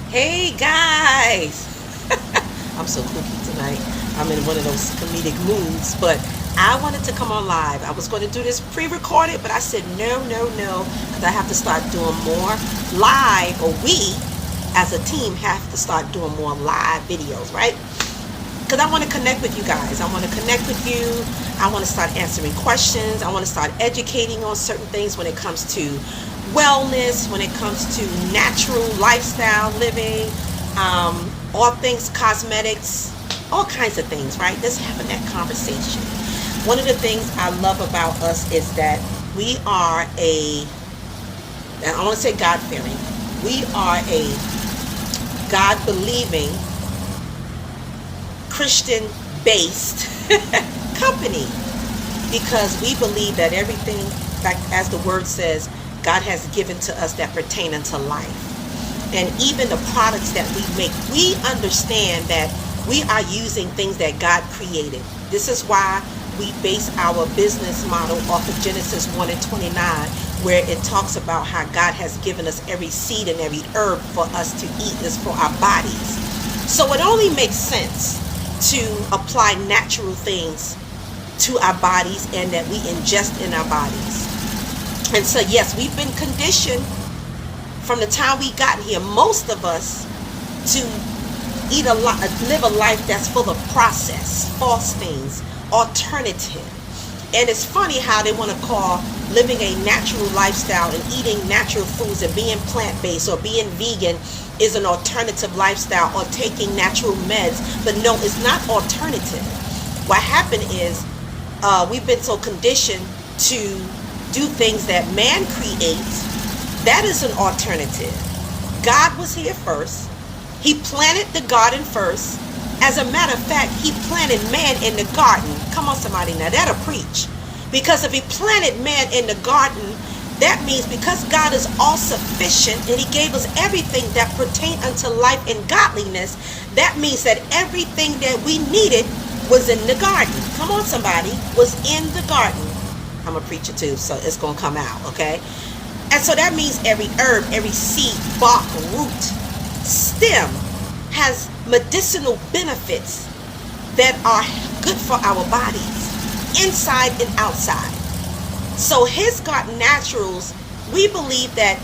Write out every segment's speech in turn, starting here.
Hey guys! I'm so kooky tonight. I'm in one of those comedic moods, but I wanted to come on live. I was going to do this pre-recorded, but I said no, no, no, because I have to start doing more live, or we as a team have to start doing more live videos, right? Because I want to connect with you guys. I want to connect with you. I want to start answering questions. I want to start educating on certain things when it comes to wellness, when it comes to natural lifestyle living, all things cosmetics, all kinds of things, right? Just having that conversation. One of the things I love about us is that we are and I want to say God-fearing, we are a God-believing, Christian-based company, because we believe that everything, like as the word says, God has given to us that pertain unto life. And even the products that we make, we understand that we are using things that God created. This is why we base our business model off of Genesis 1 and 29, where it talks about how God has given us every seed and every herb for us to eat is for our bodies. So it only makes sense to apply natural things to our bodies and that we ingest in our bodies. And so yes, we've been conditioned from the time we got here, most of us, to live a life that's full of processed, false things, alternative. And it's funny how they want to call living a natural lifestyle and eating natural foods and being plant-based or being vegan is an alternative lifestyle, or taking natural meds. But no, it's not alternative. What happened is we've been so conditioned to do things that man creates. That is an alternative. God was here first. He planted the garden first. As a matter of fact, he planted man in the garden. Come on, somebody, now that'll preach. Because if he planted man in the garden, that means because God is all sufficient and he gave us everything that pertained unto life and godliness, that means that everything that we needed was in the garden. Come on, somebody, was in the garden. I'm a preacher too, so it's going to come out, okay? And so that means every herb, every seed, bark, root, stem has medicinal benefits that are good for our bodies, inside and outside. So his garden naturals, we believe that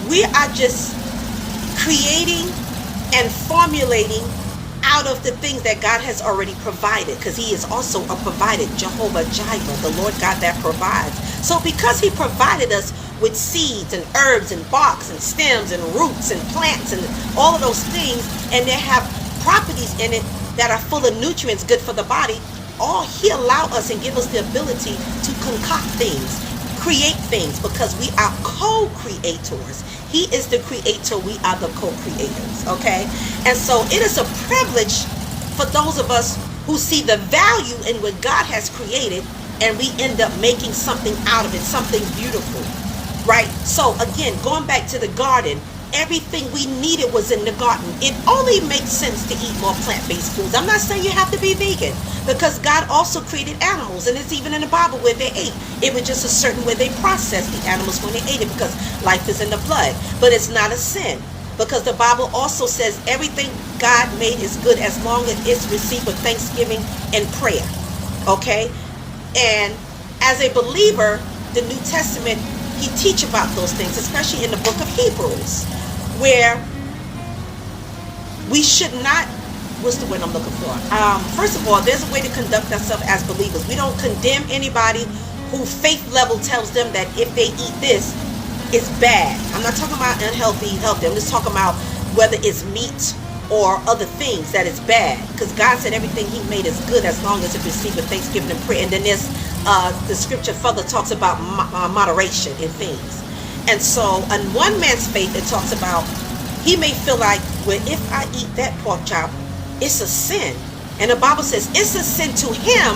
we are just creating and formulating out of the things that God has already provided, because he is also a provider, Jehovah Jireh, the Lord God that provides. So because he provided us with seeds and herbs and barks and stems and roots and plants and all of those things, and they have properties in it that are full of nutrients good for the body, he allow us and give us the ability to concoct things, create things, because we are co-creators. He is the creator, we are the co-creators, okay? And so it is a privilege for those of us who see the value in what God has created, and we end up making something out of it, something beautiful, right? So again, going back to the garden, everything we needed was in the garden. It only makes sense to eat more plant-based foods. I'm not saying you have to be vegan, because God also created animals, and it's even in the Bible where they ate. It was just a certain way they processed the animals when they ate it, because life is in the blood. But it's not a sin, because the Bible also says everything God made is good as long as it's received with thanksgiving and prayer, okay? And as a believer, the New Testament, he teach about those things, especially in the book of Hebrews, where we should not, what's the word I'm looking for? First of all, there's a way to conduct ourselves as believers. We don't condemn anybody who faith level tells them that if they eat this, it's bad. I'm not talking about unhealthy, healthy. I'm just talking about whether it's meat or other things that is bad. Because God said everything he made is good as long as it's received with thanksgiving and prayer. And then there's the scripture further talks about moderation in things. And so in one man's faith, it talks about, he may feel like, well, if I eat that pork chop, it's a sin. And the Bible says it's a sin to him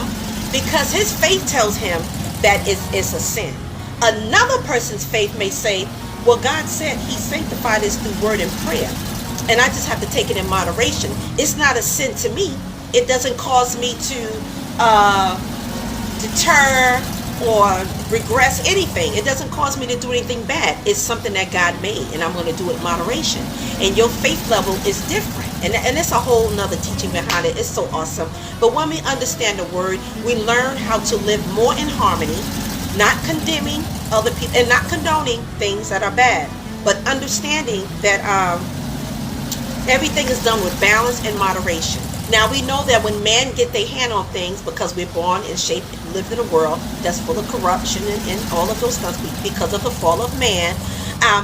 because his faith tells him that it's a sin. Another person's faith may say, well, God said he sanctified us through word and prayer, and I just have to take it in moderation. It's not a sin to me. It doesn't cause me to deter or regress anything. It doesn't cause me to do anything bad. It's something that God made, and I'm going to do it in moderation. And your faith level is different. And it's a whole nother teaching behind it. It's so awesome. But when we understand the word, we learn how to live more in harmony, not condemning other people and not condoning things that are bad, but understanding that everything is done with balance and moderation. Now we know that when men get their hand on things, because we're born and shaped, lived in a world that's full of corruption and all of those things because of the fall of man,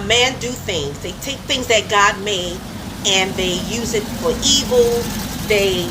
man do things. They take things that God made and they use it for evil. They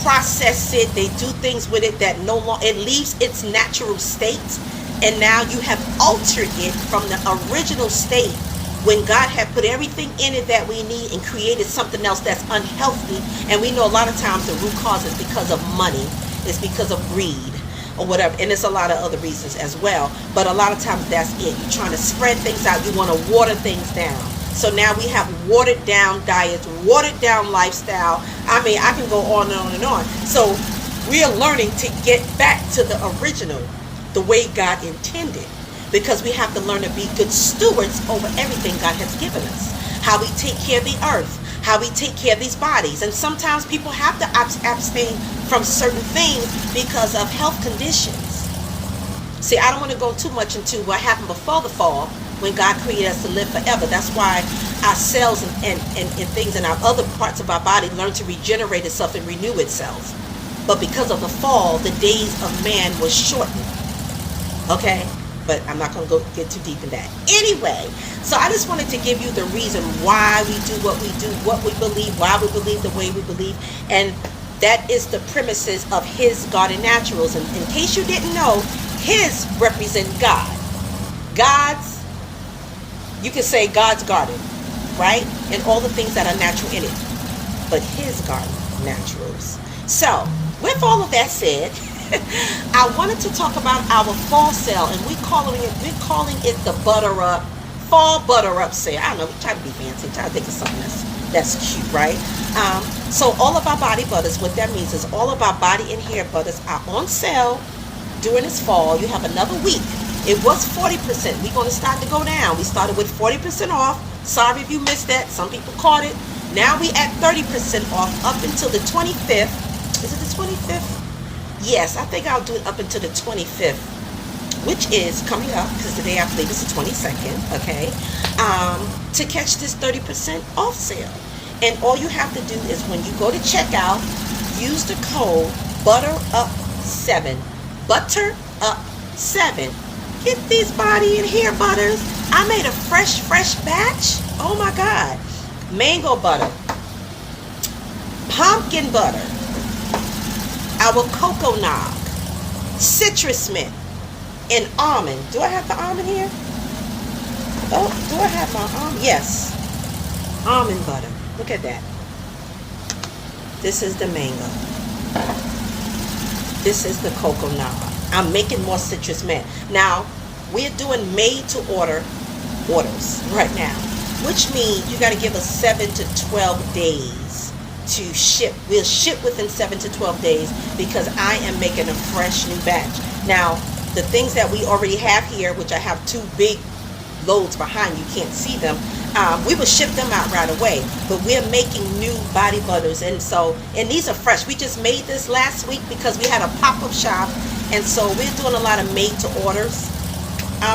process it. They do things with it that no longer, it leaves its natural state. And now you have altered it from the original state when God had put everything in it that we need and created something else that's unhealthy. And we know a lot of times the root cause is because of money. It's because of greed or whatever. And it's a lot of other reasons as well. But a lot of times that's it. You're trying to spread things out. You want to water things down. So now we have watered down diets, watered down lifestyle. I mean, I can go on and on and on. So we are learning to get back to the original, the way God intended, because we have to learn to be good stewards over everything God has given us. How we take care of the earth, how we take care of these bodies. And sometimes people have to abstain from certain things because of health conditions. See, I don't want to go too much into what happened before the fall, when God created us to live forever. That's why our cells and things in our other parts of our body learn to regenerate itself and renew itself. But because of the fall, the days of man was shortened. Okay? But I'm not going to get too deep in that. Anyway, so I just wanted to give you the reason why we do, what we believe, why we believe the way we believe. And that is the premises of His Garden Naturals. And in case you didn't know, His represent God. God's, you can say God's garden, right? And all the things that are natural in it. But His Garden Naturals. So, with all of that said, I wanted to talk about our fall sale, and we're calling it the butter up, fall butter up sale. I don't know, we try to be fancy, try to think of something that's cute, right? So all of our body butters, what that means is all of our body and hair butters are on sale during this fall. You have another week. It was 40%. We're going to start to go down. We started with 40% off. Sorry if you missed that. Some people caught it. Now we at 30% off up until the 25th. Is it the 25th? Yes, I think I'll do it up until the 25th, which is coming up, because today I believe it's the 22nd, okay, to catch this 30% off sale. And all you have to do is when you go to checkout, use the code BUTTERUP7. BUTTERUP7. Get these body and hair butters. I made a fresh batch. Oh my God. Mango butter. Pumpkin butter. Our cocoa nog, citrus mint, and almond. Do I have the almond here? Oh, do I have my almond? Yes. Almond butter. Look at that. This is the mango. This is the cocoa nog. I'm making more citrus mint. Now, we're doing made to order orders right now, which means you got to give us 7 to 12 days to ship. We'll ship within 7 to 12 days because I am making a fresh new batch. Now, the things that we already have here, which I have 2 big loads behind, you can't see them, we will ship them out right away. But we're making new body butters, and these are fresh. We just made this last week because we had a pop-up shop, and so we're doing a lot of made to orders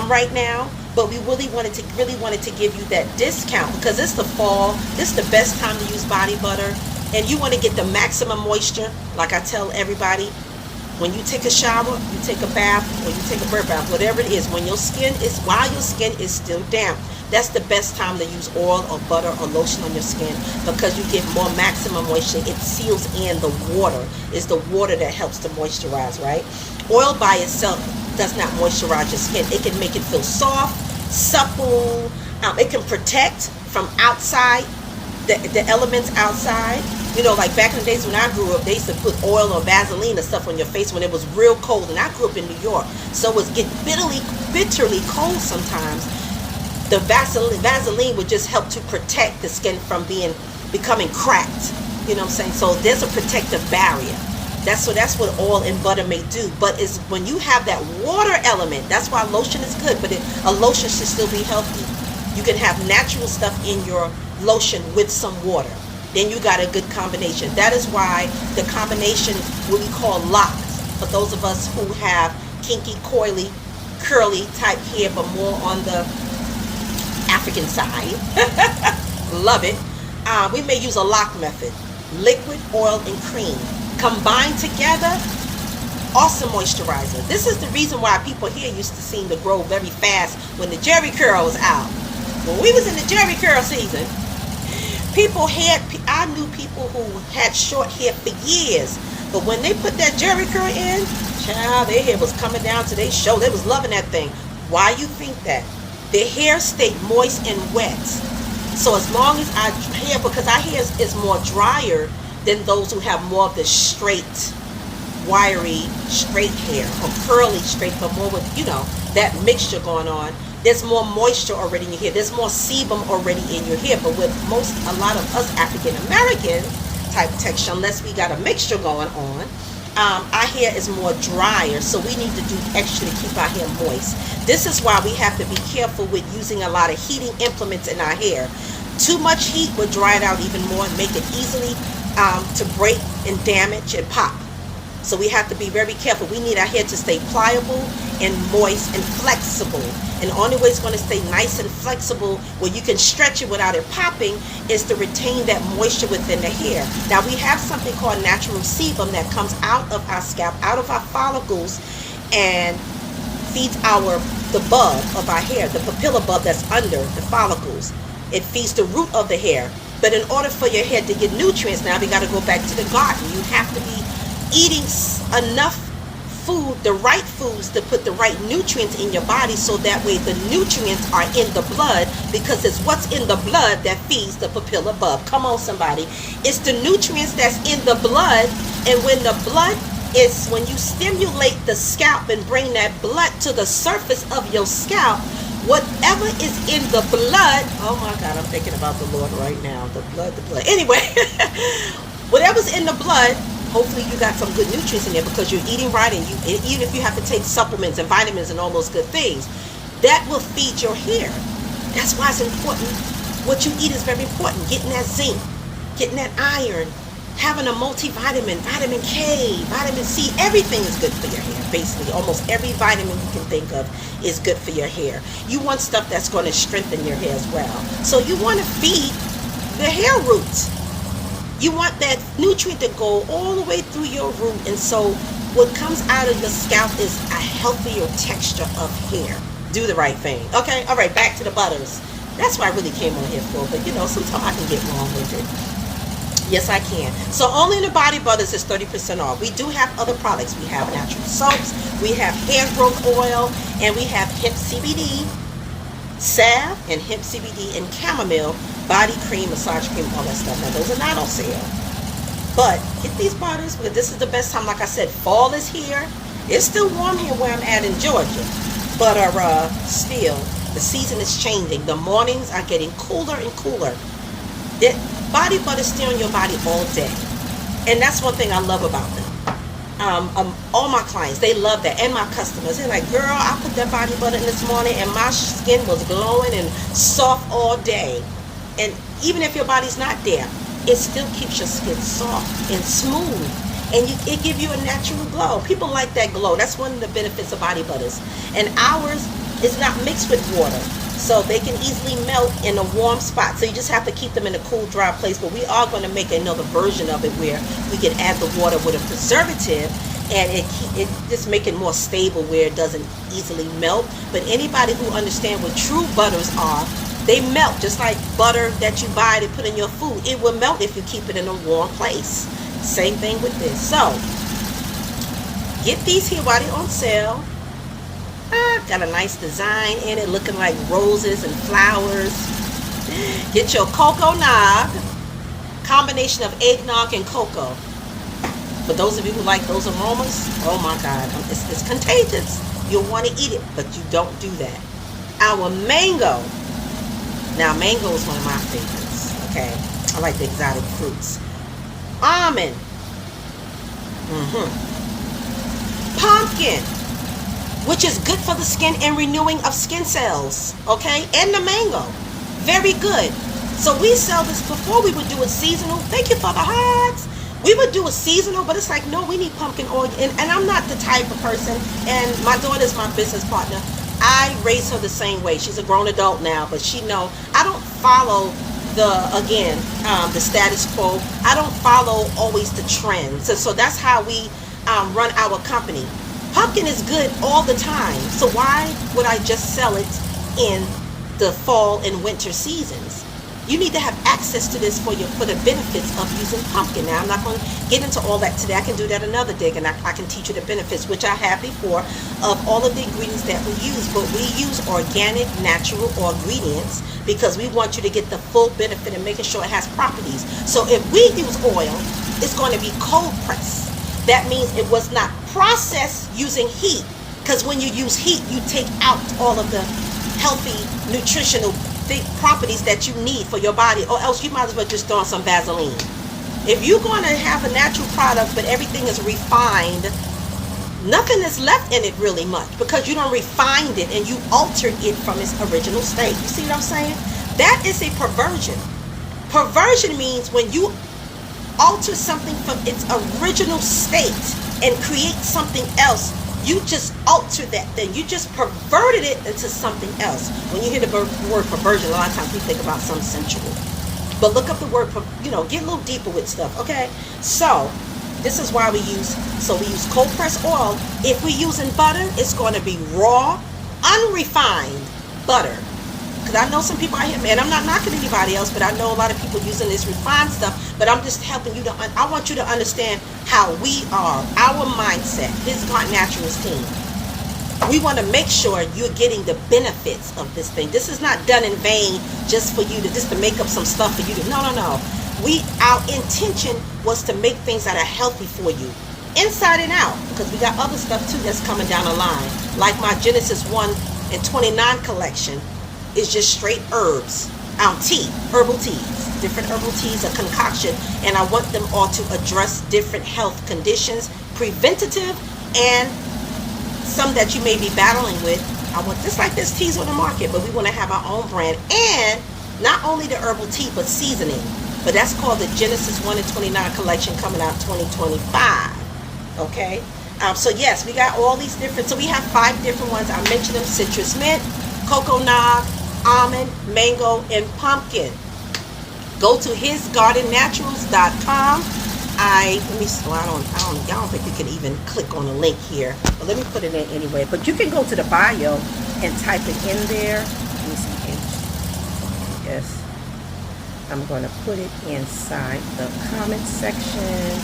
right now. But we really wanted to give you that discount because it's the fall. This is the best time to use body butter. And you want to get the maximum moisture. Like I tell everybody, when you take a shower, you take a bath, or you take a bird bath, whatever it is, while your skin is still damp, that's the best time to use oil or butter or lotion on your skin because you get more maximum moisture. It seals in the water. It's the water that helps to moisturize, right? Oil by itself does not moisturize your skin. It can make it feel soft, supple. It can protect from outside, the elements outside. You know, like back in the days when I grew up, they used to put oil or Vaseline or stuff on your face when it was real cold. And I grew up in New York, so it was get bitterly cold sometimes. The Vaseline would just help to protect the skin from becoming cracked. You know what I'm saying? So there's a protective barrier. That's what oil and butter may do. But it's when you have that water element, that's why lotion is good. But a lotion should still be healthy. You can have natural stuff in your lotion with some water. Then you got a good combination. That is why the combination, what we call locks, for those of us who have kinky, coily, curly type hair, but more on the African side. Love it. We may use a lock method. Liquid, oil, and cream. Combined together, awesome moisturizer. This is the reason why people here used to seem to grow very fast when the Jerry curl was out. When we was in the Jerry curl season, I knew people who had short hair for years, but when they put that Jerry curl in, child, their hair was coming down to their shoulder. They was loving that thing. Why you think that? Their hair stayed moist and wet. So as long as because our hair is more drier than those who have more of the straight, wiry, straight hair, or curly straight, but more with, that mixture going on. There's more moisture already in your hair. There's more sebum already in your hair. But with a lot of us African American type texture, unless we got a mixture going on, our hair is more drier. So we need to do extra to keep our hair moist. This is why we have to be careful with using a lot of heating implements in our hair. Too much heat will dry it out even more and make it easily to break and damage and pop. So we have to be very careful. We need our hair to stay pliable and moist and flexible. And the only way it's going to stay nice and flexible where you can stretch it without it popping is to retain that moisture within the hair. Now we have something called natural sebum that comes out of our scalp, out of our follicles, and feeds the bulb of our hair, the papilla bulb that's under the follicles. It feeds the root of the hair. But in order for your hair to get nutrients, now we got to go back to the garden. You have to be eating enough food, the right foods, to put the right nutrients in your body, so that way the nutrients are in the blood, because it's what's in the blood that feeds the papilla bulb. Come on, somebody. It's the nutrients that's in the blood, and when you stimulate the scalp and bring that blood to the surface of your scalp, whatever is in the blood, oh my God, I'm thinking about the Lord right now, the blood. Anyway, whatever's in the blood, hopefully you got some good nutrients in there because you're eating right, and even if you have to take supplements and vitamins and all those good things, that will feed your hair. That's why it's important. What you eat is very important. Getting that zinc, getting that iron, having a multivitamin, vitamin K, vitamin C, everything is good for your hair. Basically, almost every vitamin you can think of is good for your hair. You want stuff that's going to strengthen your hair as well. So you want to feed the hair roots. You want that nutrient to go all the way through your root. And so what comes out of your scalp is a healthier texture of hair. Do the right thing. Okay? All right, back to the butters. That's what I really came on here for. But sometimes I can get wrong with it. Yes, I can. So only in the body butters is 30% off. We do have other products. We have natural soaps. We have hair growth oil. And we have hemp CBD, salve, and hemp CBD and chamomile body cream, massage cream, all that stuff. Now, those are not on sale. But get these butters, because this is the best time. Like I said, fall is here. It's still warm here where I'm at in Georgia. But still, the season is changing. The mornings are getting cooler and cooler. Body butter stay on your body all day. And that's one thing I love about them. All my clients, they love that. And my customers, they're like, girl, I put that body butter in this morning and my skin was glowing and soft all day. And even if your body's not there, it still keeps your skin soft and smooth. And it gives you a natural glow. People like that glow. That's one of the benefits of body butters. And ours is not mixed with water. So they can easily melt in a warm spot. So you just have to keep them in a cool, dry place. But we are going to make another version of it where we can add the water with a preservative, and it just make it more stable where it doesn't easily melt. But anybody who understands what true butters are, they melt just like butter that you buy to put in your food. It will melt if you keep it in a warm place. Same thing with this. So get these here while they're on sale. Got a nice design in it, looking like roses and flowers. Get your cocoa nog, combination of eggnog and cocoa. For those of you who like those aromas, oh my God, it's contagious. You'll want to eat it, but you don't do that. Our mango. Now, mango is one of my favorites, okay? I like the exotic fruits. Almond. Pumpkin, which is good for the skin and renewing of skin cells, okay? And the mango, very good. So we sell this. Before we would do it seasonal. Thank you for the hearts. We would do it seasonal, but it's like, no, we need pumpkin oil. And I'm not the type of person, and my daughter's my business partner. I raise her the same way. She's a grown adult now, but she know I don't follow the status quo. I don't follow always the trends. So that's how we run our company. Pumpkin is good all the time. So why would I just sell it in the fall and winter seasons? You need to have access to this for the benefits of using pumpkin. Now, I'm not going to get into all that today. I can do that another day, and I can teach you the benefits, which I have before, of all of the ingredients that we use. But we use organic, natural ingredients because we want you to get the full benefit and making sure it has properties. So if we use oil, it's going to be cold pressed. That means it was not processed using heat, because when you use heat, you take out all of the healthy, nutritional properties that you need for your body, or else you might as well just throw on some Vaseline. If you're going to have a natural product but everything is refined, nothing is left in it really much, because you don't refined it and you altered it from its original state. You see what I'm saying? That is a perversion. Perversion means when you alter something from its original state and create something else. You just altered that thing. You just perverted it into something else. When you hear the word perversion, a lot of times we think about something sensual. But look up the word, get a little deeper with stuff, okay? So, this is why we use cold pressed oil. If we're using butter, it's going to be raw, unrefined butter. Because I know some people out here, man, I'm not knocking anybody else, but I know a lot of people using this refined stuff. But I'm just helping you I want you to understand how we are, our mindset, His Garden Naturals team. We want to make sure you're getting the benefits of this thing. This is not done in vain just for you to make up some stuff for you to, no. Our intention was to make things that are healthy for you, inside and out, because we got other stuff too that's coming down the line. Like my Genesis 1 and 29 collection is just straight herbs, herbal teas, different herbal teas, a concoction, and I want them all to address different health conditions, preventative and some that you may be battling with. I want this like this teas on the market, but we want to have our own brand, and not only the herbal tea, but seasoning. But that's called the Genesis 1 and 29 collection, coming out 2025. Okay? So yes, we got all these different, so we have 5 different ones. I mentioned them: citrus mint, coconut, almond, mango, and pumpkin. Go to hisgardennaturals.com. I don't think you can even click on the link here, but let me put it in anyway. But you can go to the bio and type it in there. Let me see. Yes, I'm going to put it inside the comment section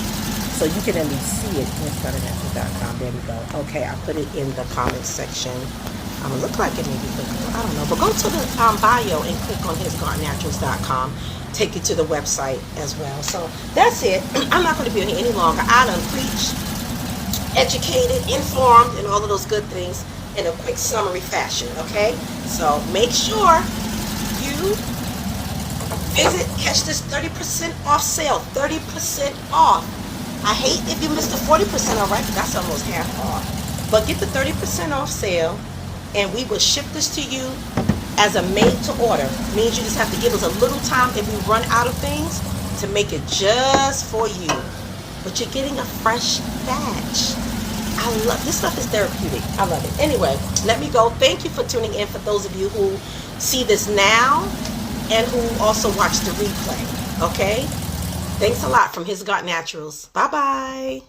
so you can at least see it. Hisgardennaturals.com. There we go. Okay, I put it in the comment section. Look like it maybe, I don't know. But go to the bio and click on hisgardennaturals.com. Take you to the website as well. So that's it. I'm not going to be here any longer. I done preached, educated, informed, and all of those good things in a quick summary fashion. Okay? So make sure you catch this 30% off sale. 30% off. I hate if you missed the 40% already. That's almost half off. But get the 30% off sale, and we will ship this to you as a made to order. Means you just have to give us a little time if we run out of things to make it just for you. But you're getting a fresh batch. I love this stuff. Is therapeutic. I love it. Anyway, let me go. Thank you for tuning in, for those of you who see this now and who also watch the replay. Okay? Thanks a lot from His Garden Naturals. Bye-bye.